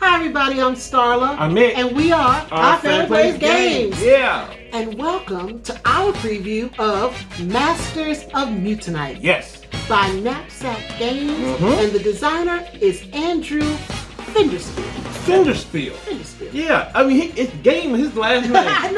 Hi everybody, I'm Starla. I'm Mick. And we are Federspiel Games. Yeah. And welcome to our preview of Masters of Mutanite. Yes. By Knapsack Games. And the designer is Andrew Federspiel. Federspiel. Yeah, I mean, it's Game is his last name. I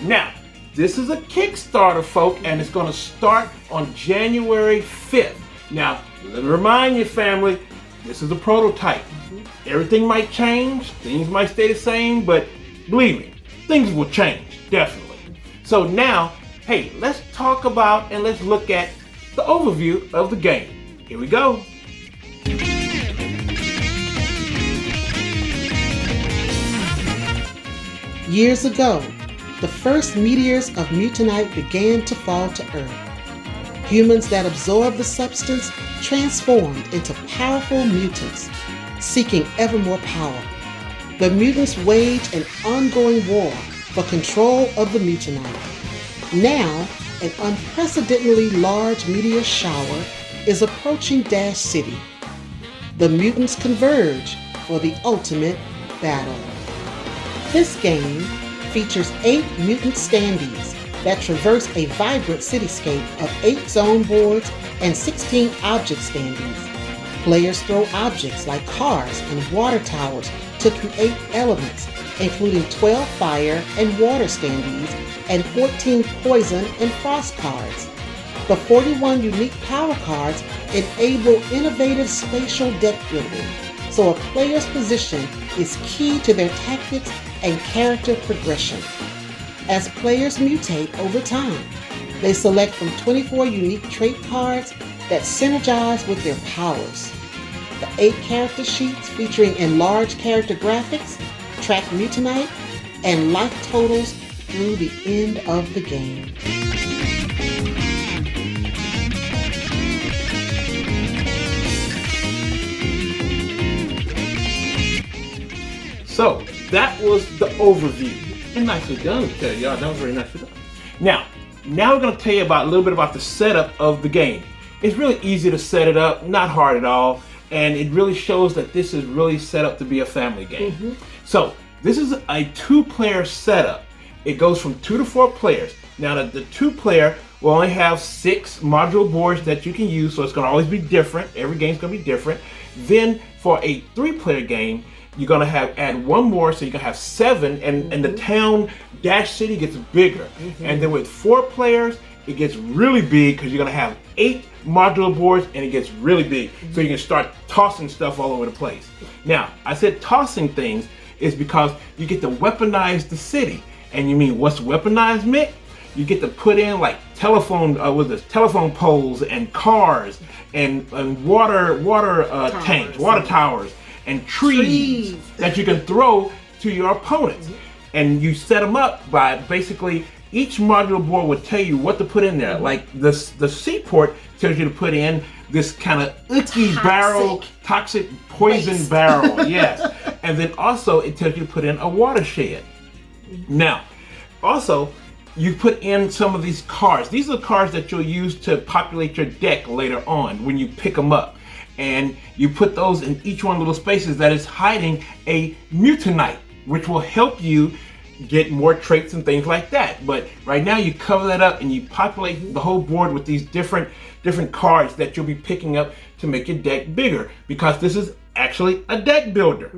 know. Now, this is a Kickstarter, folk, and it's going to start on January 5th. Now, let me remind you, family, this is a prototype. Everything might change, things might stay the same, but believe me, things will change, definitely. So now, hey, let's talk about and let's look at the overview of the game. Here we go. Years ago, the first meteors of Mutanite began to fall to Earth. Humans that absorbed the substance transformed into powerful mutants, seeking ever more power. The mutants waged an ongoing war for control of the Mutanite. Now, an unprecedentedly large meteor shower is approaching Dash City. The mutants converge for the ultimate battle. This game features 8 mutant standees that traverse a vibrant cityscape of 8 zone boards and 16 object standees. Players throw objects like cars and water towers to create elements, including 12 fire and water standees and 14 poison and frost cards. The 41 unique power cards enable innovative spatial deck building, so a player's position is key to their tactics and character progression. As players mutate over time, they select from 24 unique trait cards that synergize with their powers. The 8 character sheets featuring enlarged character graphics track Mutanite and life totals through the end of the game. So that was the overview. And nicely done, tell y'all. That was very nicely done. Now we're going to tell you about a little bit about the setup of the game. It's really easy to set it up, not hard at all, and it really shows that this is really set up to be a family game. So this is a 2-player setup. It goes from 2 to 4 players. Now the 2-player will only have 6 modular boards that you can use, so it's going to always be different. Every game's going to be different. Then for a 3-player game, you're going to add 1 more, so you can have 7, and the town Dash City gets bigger. And then with 4 players, it gets really big because you're going to have 8 modular boards and it gets really big. So you can start tossing stuff all over the place. Now, I said tossing things is because you get to weaponize the city. And you mean, what's weaponized, Mick? You get to put in like telephone poles and cars and water tanks, water towers, and trees that you can throw to your opponents. And you set them up by basically each modular board will tell you what to put in there. Like the seaport tells you to put in this kind of icky barrel, toxic poison barrel, yes. And then also it tells you to put in a watershed. Now, also, you put in some of these cards. These are the cards that you'll use to populate your deck later on when you pick them up. And you put those in each one of the little spaces that is hiding a mutanite, which will help you get more traits and things like that. But right now you cover that up and you populate the whole board with these different cards that you'll be picking up to make your deck bigger, because this is actually a deck builder.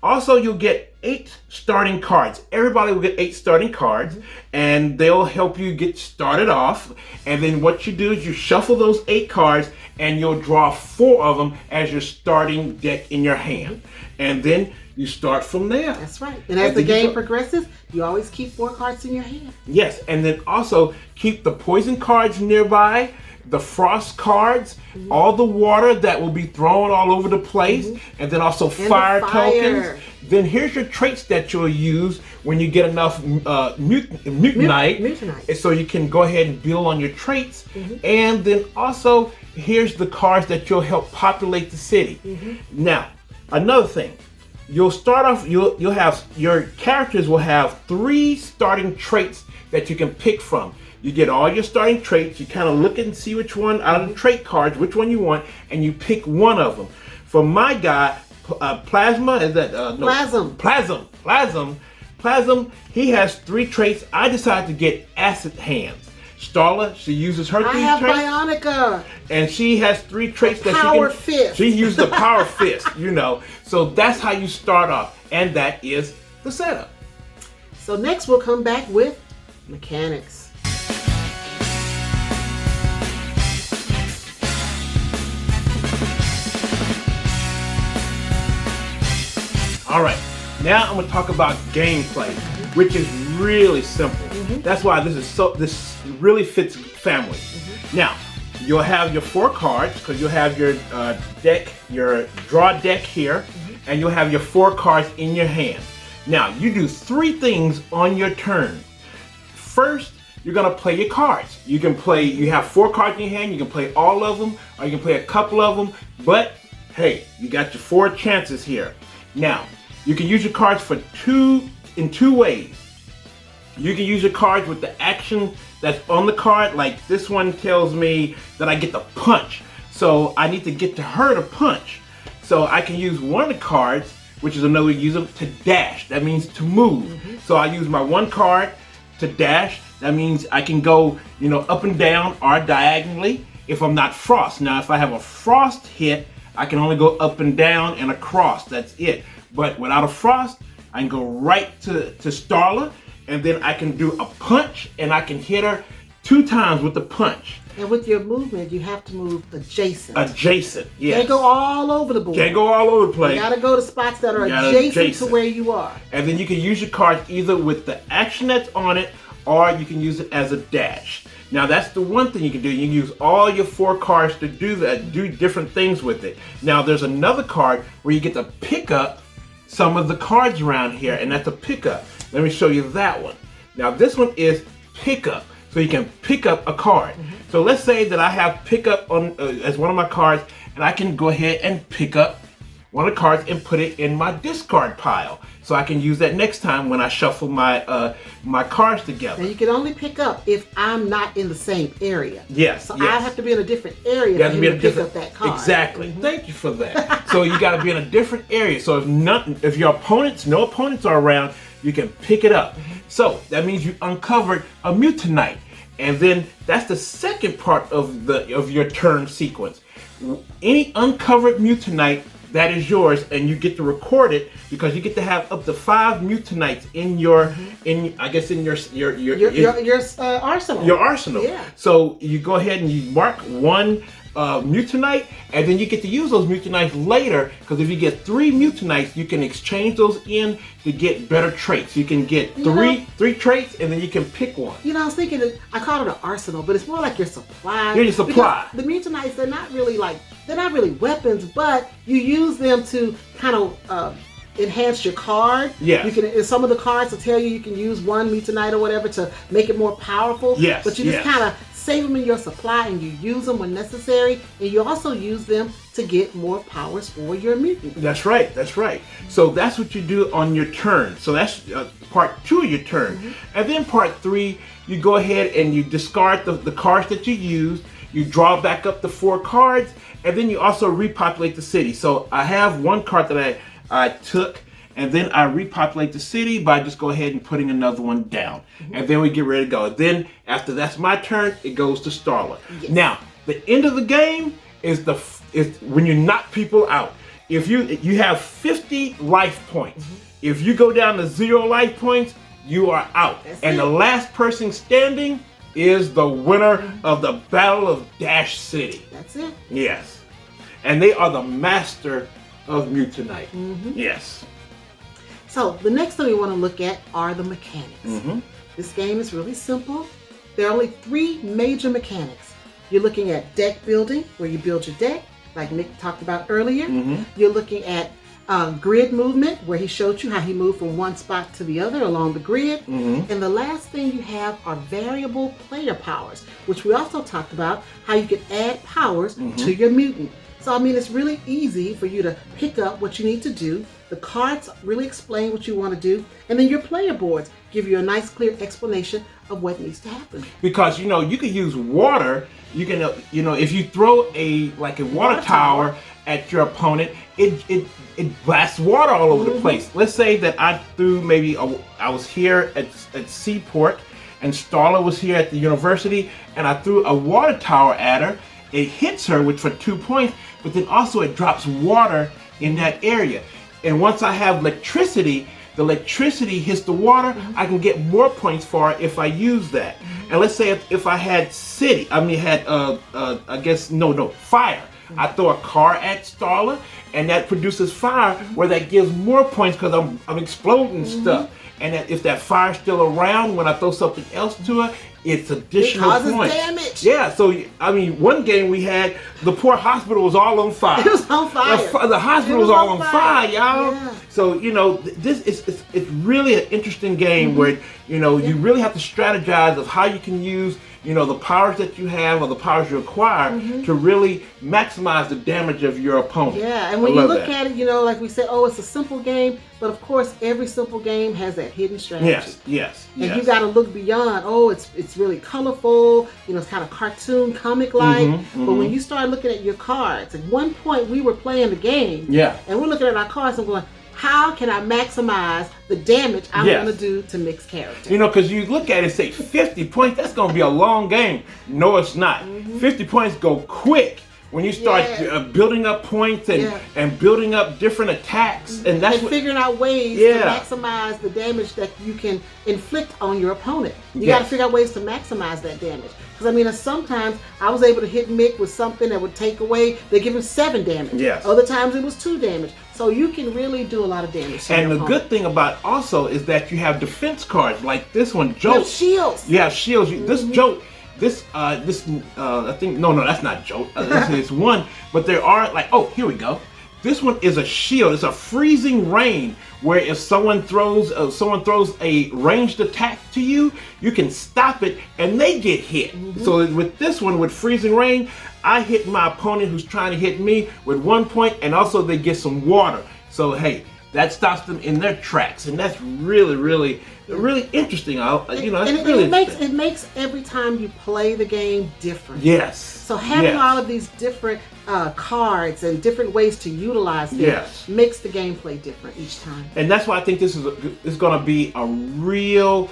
Also, you'll get 8 starting cards. Everybody will get 8 starting cards, and they'll help you get started off. And then what you do is you shuffle those 8 cards, and you'll draw 4 of them as your starting deck in your hand. And then you start from there. That's right. And as the game progresses, you always keep 4 cards in your hand. Yes, and then also keep the poison cards nearby, the frost cards, all the water that will be thrown all over the place, and then also fire tokens. Then here's your traits that you'll use when you get enough mutanite, so you can go ahead and build on your traits. And then also here's the cards that you'll help populate the city. Now, another thing, you'll start off, you'll have, your characters will have 3 starting traits that you can pick from. You get all your starting traits, you kind of look and see which one out of the trait cards, which one you want, and you pick one of them. For my guy, Plasma, is that no, Plasm. He has 3 traits. I decided to get Acid Hands. Starla, she uses her 3 traits. I have Bionica. And she has 3 traits that Power Fist. She uses the Power Fist, you know. So that's how you start off, and that is the setup. So next we'll come back with mechanics. All right, now I'm gonna talk about gameplay, which is really simple. That's why this really fits family. Now, you'll have your 4 cards, because you'll have your deck, your draw deck here, and you'll have your 4 cards in your hand. Now, you do 3 things on your turn. First, you're gonna play your cards. You have 4 cards in your hand, you can play all of them, or you can play a couple of them, but hey, you got your 4 chances here. Now, you can use your cards in 2 ways. You can use your cards with the action that's on the card, like this one tells me that I get to punch. So I need to get to her to punch. So I can use one of the cards, which is another way to use them, to dash. That means to move. So I use my 1 card to dash. That means I can go, you know, up and down or diagonally if I'm not frost. Now, if I have a frost hit, I can only go up and down and across. That's it. But without a frost, I can go right to Starla, and then I can do a punch, and I can hit her 2 times with the punch. And with your movement, you have to move adjacent. Adjacent, yes. Can't go all over the board. Can't go all over the place. You gotta go to spots that are adjacent to where you are. And then you can use your cards either with the action that's on it, or you can use it as a dash. Now that's the one thing you can do. You can use all your 4 cards to do that, do different things with it. Now there's another card where you get to pick up some of the cards around here, and that's a pickup. Let me show you that one. Now this one is pickup, so you can pick up a card. So let's say that I have pickup on as one of my cards, and I can go ahead and pick up one of the cards and put it in my discard pile, so I can use that next time when I shuffle my my cards together. Now you can only pick up if I'm not in the same area. Yes. So yes. I have to be in a different area for you to pick up that card. Exactly. Thank you for that. So you got to be in a different area. So if your no opponents are around, you can pick it up. So that means you uncovered a Mutanite, and then that's the second part of your turn sequence. Any uncovered Mutanite that is yours, and you get to record it, because you get to have up to 5 Mutanites in your arsenal. Your arsenal. Yeah. So you go ahead and you mark 1 Mutanite, and then you get to use those Mutanites later, because if you get 3 Mutanites, you can exchange those in to get better traits. You can get three traits, and then you can pick one. You know, I was thinking I call it an arsenal, but it's more like your supply. Your supply. Because the Mutanites, they're not really weapons, but you use them to kind of enhance your card. Yes. You can. Some of the cards will tell you can use 1 Mutanite or whatever to make it more powerful. Yes. But you just kind of save them in your supply, and you use them when necessary, and you also use them to get more powers for your mutant. That's right. That's right. So that's what you do on your turn. So that's part 2 of your turn. And then part 3, you go ahead and you discard the cards that you used. You draw back up the 4 cards, and then you also repopulate the city. So I have 1 card that I took, and then I repopulate the city by just go ahead and putting another one down. And then we get ready to go. Then after that's my turn, it goes to Starla. Yes. Now, the end of the game is when you knock people out. If you have 50 life points. If you go down to 0 life points, you are out. The last person standing is the winner of the Battle of Dash City. That's it. Yes. And they are the master of Mutanite. Yes. So the next thing we want to look at are the mechanics. This game is really simple. There are only 3 major mechanics. You're looking at deck building, where you build your deck, like Nick talked about earlier. You're looking at grid movement, where he showed you how he moved from one spot to the other along the grid. And the last thing you have are variable player powers, which we also talked about, how you can add powers to your mutant. So I mean, it's really easy for you to pick up what you need to do. The cards really explain what you want to do, and then your player boards give you a nice clear explanation of what needs to happen. Because you could use water. You can if you throw a water tower at your opponent, it blasts water all over the place. Let's say that I threw I was here at Seaport, and Starla was here at the university, and I threw a water tower at her. It hits her for 2 points, but then also it drops water in that area. And once I have electricity, the electricity hits the water, I can get more points for it if I use that. And let's say if I had fire. I throw a car at Starla, and that produces fire, where that gives more points because I'm exploding stuff. And if that fire's still around when I throw something else to it, it's additional points. It causes damage. Yeah, so I mean, one game we had, the poor hospital was all on fire. It was on fire. The hospital was all on fire, y'all. Yeah. So this it's really an interesting game where you really have to strategize of how you can use the powers that you have or the powers you acquire to really maximize the damage of your opponent. Yeah, and when you look at it, like we said, it's a simple game, but of course every simple game has that hidden strategy. Yes. And you got to look beyond. It's really colorful. It's kind of cartoon, comic-like. But when you start looking at your cards, at one point we were playing the game, and we're looking at our cards and going, how can I maximize the damage I'm going to do to mixed characters? Because you look at it and say 50 points, that's going to be a long game. No, it's not. 50 points go quick when you start building up points and building up different attacks. And that's figuring out ways to maximize the damage that you can inflict on your opponent. You got to figure out ways to maximize that damage. Because sometimes I was able to hit Mick with something that would take away, they give him 7 damage. Yes. Other times it was 2 damage. So you can really do a lot of damage. And the good thing about also is that you have defense cards like this one, Jolt. You have shields. You have shields. This Jolt, I think, no, that's not Jolt. This is one, but there are here we go. This one is a shield. It's a freezing rain where if someone throws a ranged attack to you, you can stop it and they get hit. So with this one, with freezing rain, I hit my opponent who's trying to hit me with 1 point, and also they get some water. So hey, that stops them in their tracks, and that's really, really, really interesting. It makes every time you play the game different. Yes. So having all of these different cards and different ways to utilize them makes the gameplay different each time. And that's why I think this is going to be a real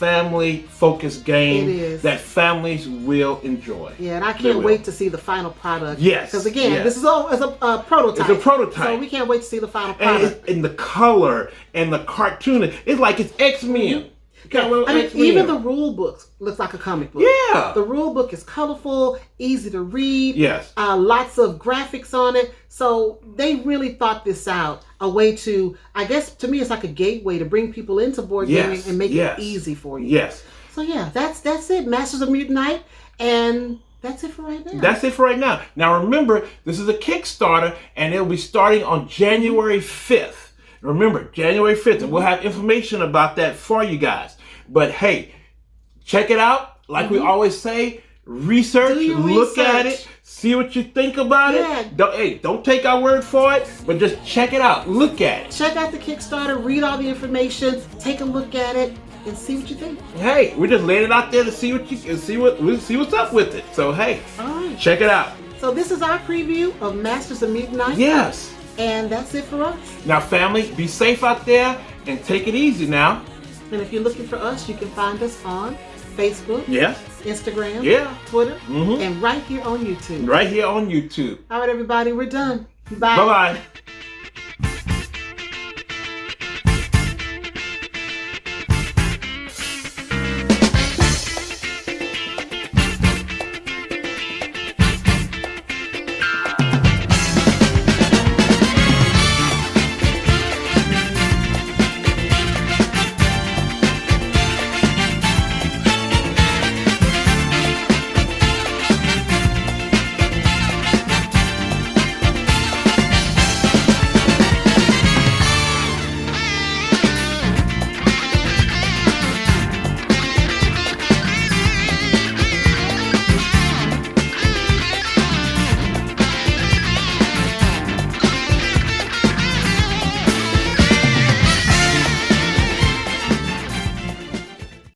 family-focused game that families will enjoy. Yeah, and I can't wait to see the final product. Yes. Because again, this is all as a prototype. It's a prototype. So we can't wait to see the final product. And the color and the cartoon, it's like it's X-Men. Even the rule book looks like a comic book. Yeah. The rule book is colorful, easy to read. Yes. Lots of graphics on it. So they really thought this out. A way to, I guess, to me, it's like a gateway to bring people into board gaming and make it easy for you. Yes. So that's it. Masters of Mutanite, and that's it for right now. That's it for right now. Now remember, this is a Kickstarter, and it'll be starting on January 5th. Remember, January 5th, and we'll have information about that for you guys. But hey, check it out. Like we always say, research, look at it, see what you think about it. Don't take our word for it, but just check it out. Look at it. Check out the Kickstarter, read all the information, take a look at it, and see what you think. Hey, we're just laying it out there to see what's up with it. So hey, check it out. So this is our preview of Masters of Mutanite. Yes. And that's it for us. Now family, be safe out there and take it easy now. And if you're looking for us, you can find us on Facebook, Instagram, Twitter, and right here on YouTube. Right here on YouTube. All right, everybody, we're done. Bye. Bye-bye.